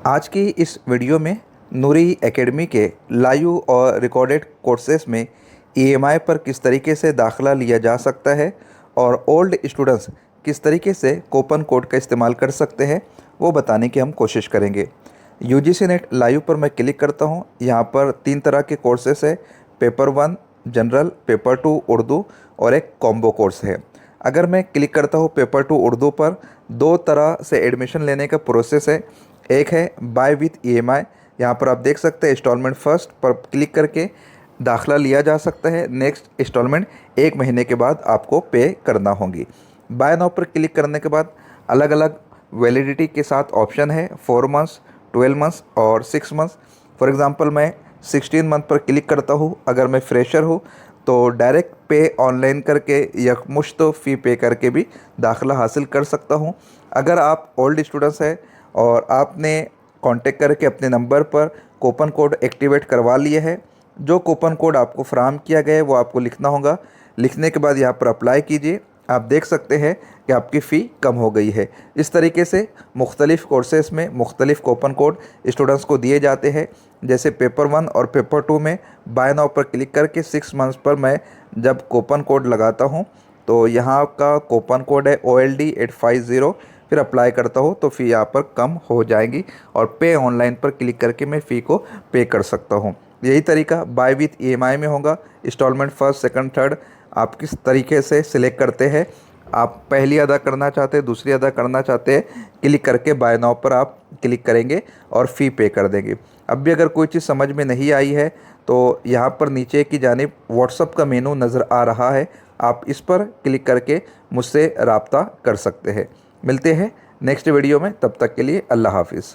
आज की इस वीडियो में नूरी एकेडमी के लाइव और रिकॉर्डेड कोर्सेज में ईएमआई पर किस तरीके से दाखिला लिया जा सकता है और ओल्ड स्टूडेंट्स किस तरीके से कूपन कोड का इस्तेमाल कर सकते हैं वो बताने की हम कोशिश करेंगे। यूजीसी नेट लाइव पर मैं क्लिक करता हूँ। यहाँ पर 3 तरह के कोर्सेस है, पेपर 1 जनरल, पेपर 2 उर्दू और एक कॉम्बो कोर्स है। अगर मैं क्लिक करता हूँ पेपर 2 उर्दू पर, 2 तरह से एडमिशन लेने का प्रोसेस है। एक है बाय विथ ईएमआई, यहाँ पर आप देख सकते हैं इंस्टॉलमेंट फर्स्ट पर क्लिक करके दाखिला लिया जा सकता है। नेक्स्ट इंस्टॉलमेंट 1 महीने के बाद आपको पे करना होगी। बाय नाउ पर क्लिक करने के बाद अलग अलग वैलिडिटी के साथ ऑप्शन है, 4 मंथ्स, 12 मंथ्स और 6 मंथ्स। फॉर एग्ज़ाम्पल मैं 16 मंथ पर क्लिक करता हूँ। अगर मैं फ्रेशर हूँ तो डायरेक्ट पे ऑनलाइन करके यकमुश्त फ़ी पे करके भी दाखिला हासिल कर सकता हूँ। अगर आप ओल्ड स्टूडेंट्स हैं और आपने कांटेक्ट करके अपने नंबर पर कूपन कोड एक्टिवेट करवा लिए है, जो कूपन कोड आपको फराहम किया गया है वो आपको लिखना होगा। लिखने के बाद यहाँ पर अप्लाई कीजिए। आप देख सकते हैं कि आपकी फ़ी कम हो गई है। इस तरीके से मुख्तलिफ़ कोर्सेज़ में मुख्तलिफ़ कूपन कोड स्टूडेंट्स को दिए जाते हैं। जैसे पेपर 1 और पेपर 2 में बाय नाउ पर क्लिक करके 6 मंथ्स पर मैं जब कूपन कोड लगाता हूँ तो यहाँ का कूपन कोड है OLD 850, फिर अप्लाई करता हूँ तो फ़ी यहाँ पर कम हो जाएगी और पे ऑनलाइन पर क्लिक करके मैं फ़ी को पे कर सकता हूँ। यही तरीका बाय विथ ईएमआई में होगा। इंस्टॉलमेंट फर्स्ट, सेकंड, थर्ड आप किस तरीके से सिलेक्ट करते हैं, आप पहली अदा करना चाहते हैं, दूसरी अदा करना चाहते हैं, क्लिक करके बाय नाउ पर आप क्लिक करेंगे और फ़ी पे कर देंगे। अब भी अगर कोई चीज़ समझ में नहीं आई है तो यहाँ पर नीचे की जानिब व्हाट्सअप का मेनू नज़र आ रहा है, आप इस पर क्लिक करके मुझसे रब्ता कर सकते हैं। मिलते हैं नेक्स्ट वीडियो में, तब तक के लिए अल्लाह हाफिज़।